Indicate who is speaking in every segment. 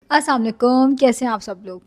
Speaker 1: अस्सलाम वालेकुम, कैसे हैं आप सब लोग।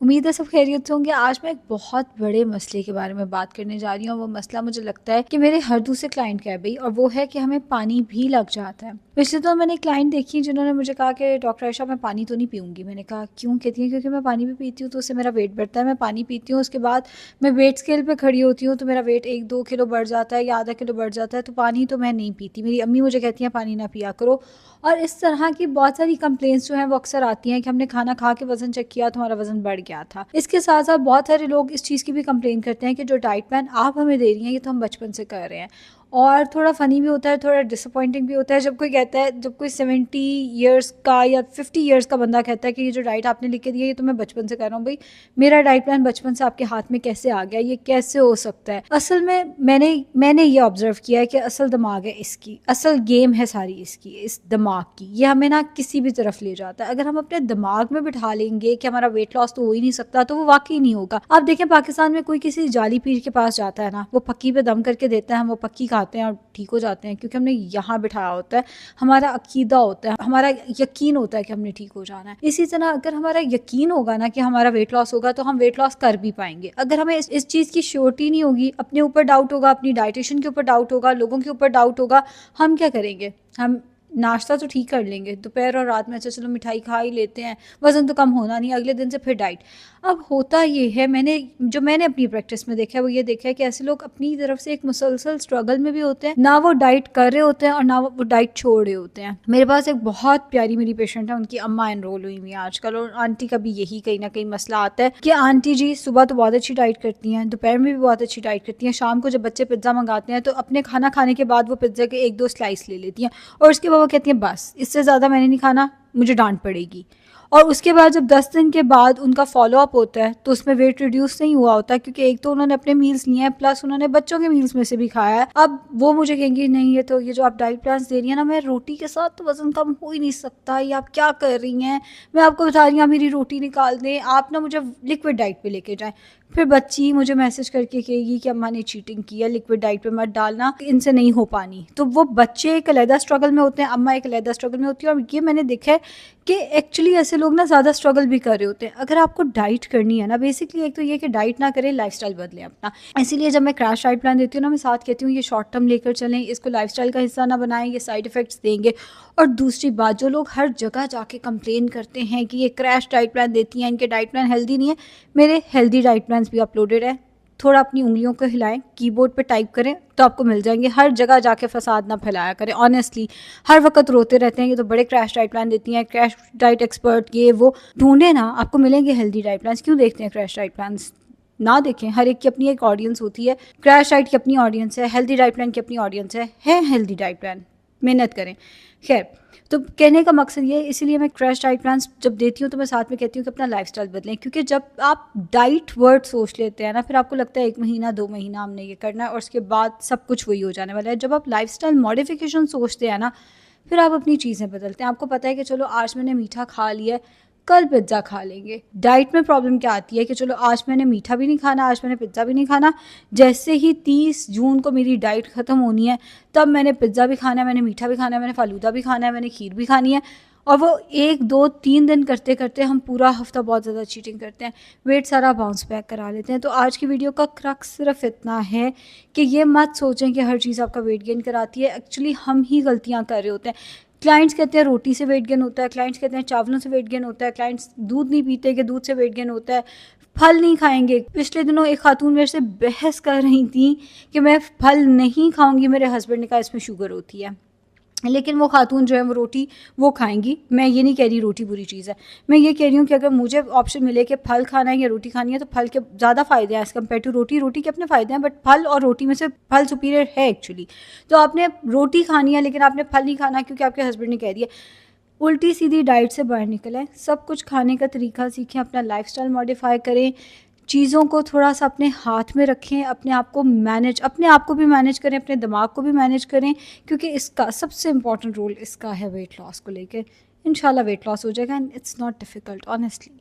Speaker 1: उम्मीद है सब खैरियत से होंगे। आज मैं एक बहुत बड़े मसले के बारे में बात करने जा रही हूँ। वो मसला मुझे लगता है कि मेरे हर दूसरे क्लाइंट का है भाई, और वो है कि हमें पानी भी लग जाता है। पिछले तो मैंने एक क्लाइंट देखी जिन्होंने मुझे कहा कि डॉक्टर आयशा मैं पानी तो नहीं पीऊँगी। मैंने कहा क्यों? कहती है क्योंकि मैं पानी भी पीती हूँ तो उससे मेरा वेट बढ़ता है। मैं पानी पीती हूँ उसके बाद मैं वेट स्केल पे खड़ी होती हूँ तो मेरा वेट 1-2 किलो बढ़ जाता है या आधा किलो बढ़ जाता है। तो पानी तो मैं नहीं पीती। मेरी अम्मी मुझे कहती हैं पानी ना पिया करो। और इस तरह की बहुत सारी कंप्लेंट्स जो हैं वो अक्सर आती हैं कि हमने खाना खा के वज़न चेक किया तो हमारा वज़न बढ़ गया था। इसके साथ साथ बहुत सारे लोग इस चीज़ की भी कंप्लेन करते हैं कि जो डाइट प्लान आप हमें दे रही हैं ये तो हम बचपन से कर रहे हैं। और थोड़ा फ़नी भी होता है, थोड़ा डिसअपॉइंटिंग भी होता है जब कोई कहता है, जब कोई 70 ईयर्स का या 50 ईयर्स का बंदा कहता है कि ये जो डाइट आपने लिख के दी है ये तो मैं बचपन से कर रहा हूँ। भाई मेरा डाइट प्लान बचपन से आपके हाथ में कैसे आ गया? ये कैसे हो सकता है? असल में मैंने ये ऑब्जर्व किया है कि असल दिमाग है इसकी, असल गेम है सारी इसकी, इस दिमाग की। ये हमें ना किसी भी तरफ ले जाता है। अगर हम अपने दिमाग में बिठा लेंगे कि हमारा वेट लॉस तो हो ही नहीं सकता तो वो वाकई नहीं होगा। आप देखें पाकिस्तान में कोई किसी जाली पीर के पास जाता है ना, वो पक्की पे दम करके देता है, हम वो पक्की खाते हैं और ठीक हो जाते हैं क्योंकि हमने यहाँ बिठाया होता है, हमारा अकीदा होता है, हमारा यकीन होता है कि हमने ठीक हो जाना है। इसी तरह अगर हमारा यकीन होगा ना कि हमारा वेट लॉस होगा तो हम वेट लॉस कर भी पाएंगे। अगर हमें इस चीज़ की श्योरिटी नहीं होगी, अपने ऊपर डाउट होगा, अपनी डाइटिशियन के ऊपर डाउट होगा, लोगों के ऊपर डाउट होगा, हम क्या करेंगे? हम नाश्ता तो ठीक कर लेंगे, दोपहर और रात में अच्छा चलो मिठाई खा ही लेते हैं, वज़न तो कम होना नहीं, अगले दिन से फिर डाइट। अब होता ये है, मैंने अपनी प्रैक्टिस में देखा है वो ये देखा है कि ऐसे लोग अपनी तरफ से एक मुसलसल स्ट्रगल में भी होते हैं, ना वो डाइट कर रहे होते हैं और ना वो डाइट छोड़ रहे होते हैं। मेरे पास एक बहुत प्यारी मेरी पेशेंट है, उनकी अम्मा एनरोल हुई हुई है आजकल, और आंटी का भी यही कहीं ना कहीं मसला आता है कि आंटी जी सुबह तो बहुत अच्छी डाइट करती हैं, दोपहर में भी बहुत अच्छी डाइट करती हैं, शाम को जब बच्चे पिज्ज़ा मंगाते हैं तो अपने खाना खाने के बाद वो पिज्ज़ा के 1-2 स्लाइस ले लेती हैं और उसके बाद वो कहती हैं बस इससे ज़्यादा मैंने नहीं खाना, मुझे डांट पड़ेगी। और उसके बाद जब 10 दिन के बाद उनका फॉलोअप होता है तो उसमें वेट रिड्यूस नहीं हुआ होता, क्योंकि एक तो उन्होंने अपने मील्स लिए हैं प्लस उन्होंने बच्चों के मील्स में से भी खाया है। अब वो मुझे कहेंगी नहीं ये जो आप डाइट प्लान दे रही हैं ना, मैं रोटी के साथ तो वज़न कम हो ही नहीं सकता, ये आप क्या कर रही हैं? मैं आपको बता रही हूँ आप मेरी रोटी निकाल दें, आप ना मुझे लिक्विड डाइट पे लेके जाएं। फिर बच्ची मुझे मैसेज करके कहेगी कि अम्मा ने चीटिंग की है, लिक्विड डाइट पे मत डालना, इनसे नहीं हो पानी। तो वो बच्चे एक अलहदा स्ट्रगल में होते हैं, अम्मा एक अलहदा स्ट्रगल में होती है। और ये मैंने देखा है कि एक्चुअली ऐसे लोग ना ज़्यादा स्ट्रगल भी कर रहे होते हैं। अगर आपको डाइट करनी है ना, बेसिकली एक तो ये कि डाइट ना करें, लाइफस्टाइल बदलें अपना। इसीलिए जब मैं क्रैश डाइट प्लान देती हूँ ना, मैं साथ कहती हूँ ये शॉर्ट टर्म लेकर चलें, इसको लाइफस्टाइल का हिस्सा ना बनाएं, ये साइड इफ़ेक्ट्स देंगे। और दूसरी बात, जो लोग हर जगह जाके कंप्लेन करते हैं कि ये क्रैश डाइट प्लान देती हैं, इनके डाइट प्लान हेल्दी नहीं है, मेरे हेल्दी डाइट प्लान भी अपलोडेड है। थोड़ा अपनी उंगलियों को हिलाएं, कीबोर्ड पे टाइप करें तो आपको मिल जाएंगे। हर जगह जाके फसाद ना फैलाया करें। ऑनेस्टली हर वक्त रोते रहते हैं ये तो बड़े क्रैश डाइट प्लान देती हैं, क्रैश डाइट एक्सपर्ट, ये वो ढूंढे ना, आपको मिलेंगे हेल्दी डाइट प्लान। क्यों देखते हैं क्रैश डाइट प्लान? ना देखें, हर एक की अपनी एक ऑडियंस होती है। क्रैश डाइट की अपनी ऑडियंस है, हेल्दी डाइट प्लान की अपनी ऑडियंस है हेल्दी डाइट प्लान, मेहनत करें। खैर, तो कहने का मकसद ये है, इसीलिए मैं क्रैश डाइट प्लान जब देती हूँ तो मैं साथ में कहती हूँ कि अपना लाइफस्टाइल बदलें, क्योंकि जब आप डाइट वर्ड सोच लेते हैं ना, फिर आपको लगता है 1 महीना 2 महीना हमने ये करना है और उसके बाद सब कुछ वही हो जाने वाला है। जब आप लाइफस्टाइल मॉडिफिकेशन सोचते हैं ना, फिर आप अपनी चीज़ें बदलते हैं। आपको पता है कि चलो आज मैंने मीठा खा लिया है, कल पिज्ज़ा खा लेंगे। डाइट में प्रॉब्लम क्या आती है कि चलो आज मैंने मीठा भी नहीं खाना, आज मैंने पिज्ज़ा भी नहीं खाना, जैसे ही 30 जून को मेरी डाइट ख़त्म होनी है तब मैंने पिज्ज़ा भी खाना है, मैंने मीठा भी खाना है, मैंने फालूदा भी खाना है, मैंने खीर भी खानी है। और वो 1-2-3 दिन करते करते हम पूरा हफ्ता बहुत ज़्यादा चीटिंग करते हैं, वेट सारा बाउंस बैक करा लेते हैं। तो आज की वीडियो का क्रक्स सिर्फ इतना है कि ये मत सोचें कि हर चीज़ आपका वेट गेन कराती है। एक्चुअली हम ही गलतियाँ कर रहे होते हैं। क्लाइंट्स कहते हैं रोटी से वेट गेन होता है, क्लाइंट्स कहते हैं चावलों से वेट गेन होता है, क्लाइंट्स दूध नहीं पीते कि दूध से वेट गेन होता है, फल नहीं खाएंगे। पिछले दिनों एक खातून मेरे से बहस कर रही थी कि मैं फल नहीं खाऊंगी, मेरे हस्बैंड ने कहा इसमें शुगर होती है। लेकिन वो खातून जो है वो रोटी वो खाएंगी। मैं ये नहीं कह रही रोटी बुरी चीज़ है, मैं ये कह रही हूँ कि अगर मुझे ऑप्शन मिले कि फल खाना है या रोटी खानी है तो फल के ज़्यादा फ़ायदे हैं एज़ कम्पेयर टू रोटी। रोटी के अपने फ़ायदे हैं, बट फल और रोटी में से फल सुपीरियर है एक्चुअली। तो आपने रोटी खानी है लेकिन आपने फल नहीं खाना क्योंकि आपके हस्बैंड ने कह दिया। उल्टी सीधी डाइट से बाहर निकलें, सब कुछ खाने का तरीका सीखें, अपना लाइफस्टाइल मॉडिफाई करें, चीज़ों को थोड़ा सा अपने हाथ में रखें, अपने आप को भी मैनेज करें, अपने दिमाग को भी मैनेज करें, क्योंकि इसका सबसे इम्पॉर्टेंट रोल इसका है वेट लॉस को लेकर। इंशाल्लाह वेट लॉस हो जाएगा and it's not difficult honestly.